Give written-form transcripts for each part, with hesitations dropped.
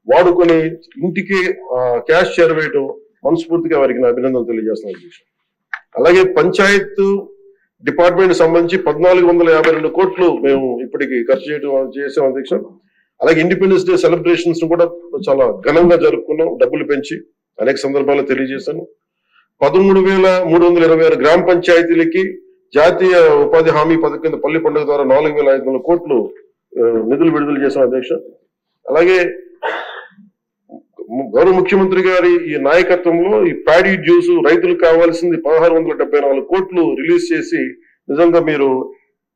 వాడుకొని ఇంటికి క్యాష్ చేరవేయటం మనస్ఫూర్తిగా వారికి నా అభినందనలు తెలియజేస్తున్నాను అధ్యక్ష. అలాగే పంచాయత్ డిపార్ట్మెంట్ సంబంధించి 1452 కోట్లు మేము ఇప్పటికి ఖర్చు చేసాం అధ్యక్ష. అలాగే ఇండిపెండెన్స్ డే సెలబ్రేషన్స్ కూడా చాలా ఘనంగా జరుపుకున్నాం, డబ్బులు పెంచి అనేక సందర్భాల్లో తెలియజేశాను. 13,326 గ్రామ పంచాయతీలకి జాతీయ ఉపాధి హామీ పథకం కింద పల్లి పండుగ ద్వారా 4,500 కోట్లు నిధులు విడుదల చేశాం అధ్యక్ష. అలాగే గౌరవ ముఖ్యమంత్రి గారి ఈ నాయకత్వంలో ఈ ప్యాడీ జ్యూస్ రైతులకు కావాల్సింది 1,674 కోట్లు రిలీజ్ చేసి నిజంగా మీరు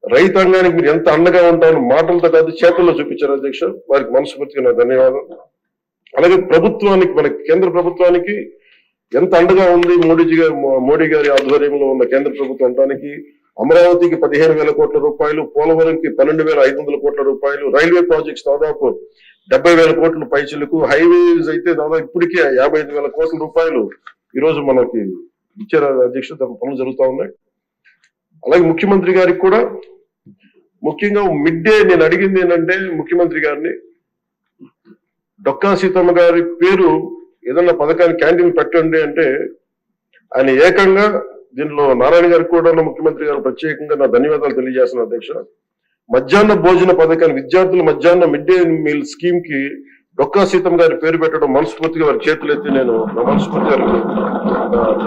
రైతాంగానికి మీరు ఎంత అండగా ఉంటారని మాటలతో కాదు చేతుల్లో చూపించారు అధ్యక్ష. వారికి మనస్ఫూర్తిగా నా ధన్యవాదాలు. అలాగే ప్రభుత్వానికి, మన కేంద్ర ప్రభుత్వానికి ఎంత అండగా ఉంది మోడీ గారి ఆధ్వర్యంలో ఉన్న కేంద్ర ప్రభుత్వం అంటానికి అమరావతికి 15,000 కోట్ల రూపాయలు, పోలవరంకి 12,500 కోట్ల రూపాయలు, రైల్వే ప్రాజెక్ట్స్ దాదాపు 70,000 కోట్ల పైచిలకు, హైవేస్ అయితే దాదాపు ఇప్పటికే 55,000 కోట్ల రూపాయలు ఈరోజు మనకి ఇచ్చారు అధ్యక్ష. పనులు జరుగుతూ ఉన్నాయి. అలాగే ముఖ్యమంత్రి గారికి కూడా ముఖ్యంగా మిడ్ డే నేను అడిగింది ఏంటంటే ముఖ్యమంత్రి గారిని, డొక్కా సీతమ్మ గారి పేరు ఏదన్నా పథకాన్ని క్యాంటీన్ పెట్టండి అంటే ఆయన ఏకంగా దీనిలో నారాయణ గారికి కూడా ముఖ్యమంత్రి గారు ప్రత్యేకంగా నా ధన్యవాదాలు తెలియజేస్తున్నాను అధ్యక్ష. మధ్యాహ్న భోజన పథకాన్ని, విద్యార్థుల మధ్యాహ్న మిడ్ డే మీల్ స్కీమ్ కి డొక్కా సీతమ్మ గారి పేరు పెట్టడం మనస్ఫూర్తిగా వారి చేతులు ఎత్తి నేను నా మనస్ఫూర్తిగా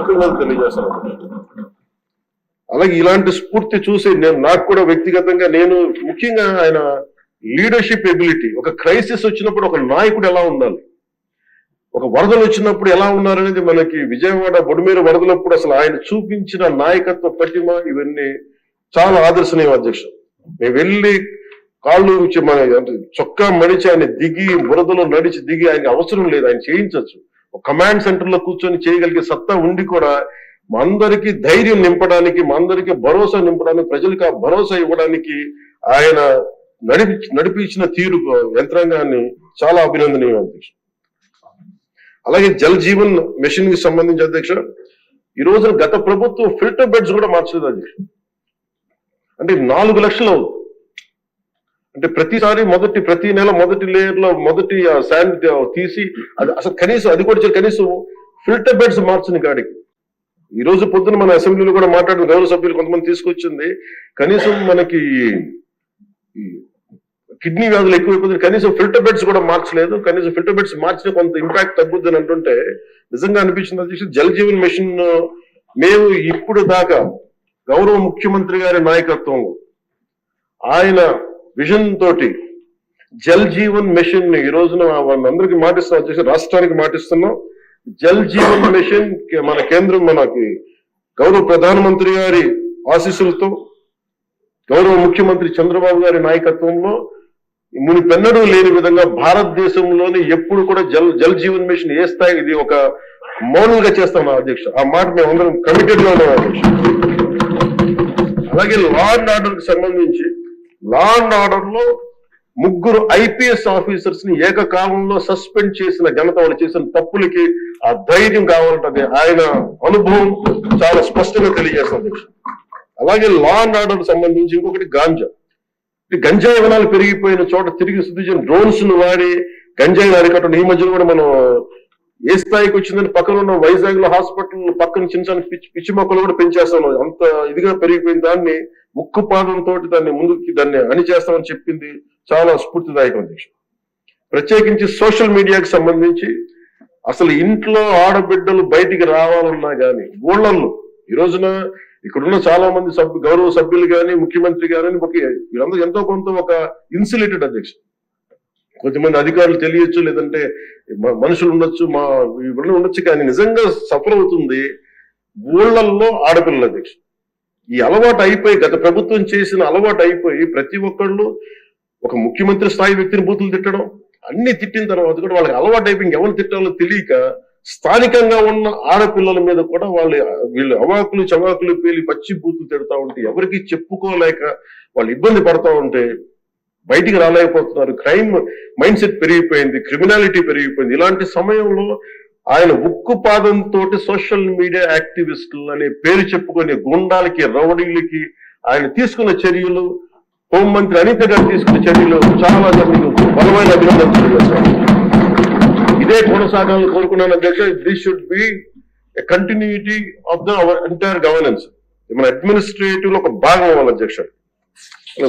కృతజ్ఞతలు తెలియజేస్తాను. అలాగే ఇలాంటి స్ఫూర్తి చూసి నాకు కూడా వ్యక్తిగతంగా నేను ముఖ్యంగా ఆయన లీడర్షిప్ ఎబిలిటీ, ఒక క్రైసిస్ వచ్చినప్పుడు ఒక నాయకుడు ఎలా ఉండాలి, ఒక వరదలు వచ్చినప్పుడు ఎలా ఉన్నారనేది మనకి విజయవాడ బొడుమేరు వరదలప్పుడు అసలు ఆయన చూపించిన నాయకత్వ పటిమ ఇవన్నీ చాలా ఆదర్శనీయం అధ్యక్ష. మేము వెళ్ళి కాళ్ళు మన చొక్కా మడిచి ఆయన దిగి బురదలో నడిచి దిగి ఆయన అవసరం లేదు, ఆయన చేయించవచ్చు. ఒక కమాండ్ సెంటర్ లో కూర్చొని చేయగలిగే సత్తా ఉండి కూడా మా అందరికీ ధైర్యం నింపడానికి, మా అందరికీ భరోసా నింపడానికి, ప్రజలకు ఆ భరోసా ఇవ్వడానికి ఆయన నడిపించిన తీరు యంత్రాంగాన్ని చాలా అభినందనీయం అధ్యక్ష. అలాగే జల్ జీవన్ మిషన్ కి సంబంధించి అధ్యక్ష, ఈ రోజున గత ప్రభుత్వం ఫిల్టర్ బెడ్స్ కూడా మార్చలేదు అధ్యక్ష. అంటే 4 లక్షలు అంటే ప్రతిసారి ప్రతి నెల మొదటి లేయర్ లో మొదటి శాండ్ తీసి అది అసలు కనీసం అది కూడా కనీసం ఫిల్టర్ బెడ్స్ మార్చని కాడికి ఈ రోజు పొద్దున మన అసెంబ్లీలో కూడా మాట్లాడిన గౌరవ సభ్యులు కొంతమంది తీసుకొచ్చింది, కనీసం మనకి కిడ్నీ వ్యాధులు ఎక్కువైపోతుంది, కనీసం ఫిల్టర్ బెడ్స్ కూడా మార్చలేదు. కనీసం ఫిల్టర్ బెడ్స్ మార్చిన కొంత ఇంపాక్ట్ తగ్గుద్దని అంటుంటే నిజంగా అనిపించింది అధ్యక్ష. జల్ జీవన్ మిషన్ మేము ఇప్పుడు దాకా గౌరవ ముఖ్యమంత్రి గారి నాయకత్వం ఆయన విజన్ తోటి జల్ జీవన్ మిషన్ ని ఈ రోజున అందరికి మాటిస్తున్నాం అధ్యక్ష, రాష్ట్రానికి మాటిస్తున్నాం. జల్ జీవన్ మిషన్ మన కేంద్రం మనకి గౌరవ ప్రధానమంత్రి గారి ఆశీస్సులతో గౌరవ ముఖ్యమంత్రి చంద్రబాబు గారి నాయకత్వంలో మునిపెన్నడూ లేని విధంగా భారతదేశంలోని ఎప్పుడు కూడా జల్ జీవన్ మిషన్ ఏ స్థాయి ఇది ఒక మౌనంగా చేస్తాం అధ్యక్ష. ఆ మాట మేము అందరం కమిటెడ్ గా ఉన్నాం అధ్యక్ష. అలాగే లా అండ్ ఆర్డర్ కి సంబంధించి లా అండ్ ఆర్డర్ లో 3 IPS ఆఫీసర్స్ ని ఏకకాలంలో సస్పెండ్ చేసిన ఘనత, వాళ్ళు చేసిన తప్పులకి ఆ ధైర్యం కావాలంటే ఆయన అనుభవం చాలా స్పష్టంగా తెలియజేస్తుంది అధ్యక్ష. అలాగే లా అండ్ ఆర్డర్ సంబంధించి ఇంకొకటి గంజాయి వనాలు పెరిగిపోయిన చోట తిరిగి శుద్ధి డ్రోన్స్ ను వాడి గంజాయి అరికట్టడం. ఈ మధ్యలో కూడా మనం ఏ స్థాయికి వచ్చిందని పక్కన ఉన్న వైజాగ్ లో హాస్పిటల్ పక్కన చిన్న పిచ్చి మొక్కలు కూడా పెంచేస్తాం. అంత ఇదిగా పెరిగిపోయిన దాన్ని ఉక్కుపాదంతో దాన్ని అణిచేస్తామని చెప్పింది చాలా స్ఫూర్తిదాయకం అధ్యక్ష. ప్రత్యేకించి సోషల్ మీడియాకి సంబంధించి అసలు ఇంట్లో ఆడబిడ్డలు బయటికి రావాలన్నా కానీ ఊళ్ళల్లో ఈ రోజున ఇక్కడున్న చాలా మంది గౌరవ సభ్యులు కానీ ముఖ్యమంత్రి కానీ వీళ్ళందరూ ఎంతో కొంత ఒక ఇన్సులేటెడ్ అధ్యక్ష. కొంతమంది అధికారులు తెలియచ్చు, లేదంటే మనుషులు ఉండొచ్చు, ఉండొచ్చు, కానీ నిజంగా సఫర్ అవుతుంది ఊళ్ళల్లో ఆడపిల్లల అధ్యక్ష. ఈ అలవాటు అయిపోయి గత ప్రభుత్వం చేసిన అలవాటు అయిపోయి ప్రతి ఒక్కళ్ళు ఒక ముఖ్యమంత్రి స్థాయి వ్యక్తిని బూతులు తిట్టడం, అన్ని తిట్టిన తర్వాత కూడా వాళ్ళకి అలవాటు అయిపోయి ఎవరు తిట్టాలో తెలియక స్థానికంగా ఉన్న ఆడపిల్లల మీద కూడా వీళ్ళు అవాకులు చవాకులు పేలి పచ్చి బూతులు తిడతా ఉంటే ఎవరికి చెప్పుకోలేక వాళ్ళు ఇబ్బంది పడతా ఉంటే బయటికి రాలేకపోతున్నారు. క్రైమ్ మైండ్ సెట్ పెరిగిపోయింది, క్రిమినాలిటీ పెరిగిపోయింది. ఇలాంటి సమయంలో ఆయన ఉక్కుపాదంతో సోషల్ మీడియా యాక్టివిస్టులు అనే పేరు చెప్పుకునే గుండాలకి, రౌడీలకి ఆయన తీసుకున్న చర్యలు, హోంమంత్రి అనిత గారు తీసుకున్న చర్యలు చాలా బలమైన అభినందనలు తెలియజేస్తారు. కొనసాగాలని కోరుకున్నాను అధ్యక్ష. This should be continuity of the our entire governance. మన అడ్మినిస్ట్రేటివ్ లో ఒక భాగం అవ్వాలి అధ్యక్ష.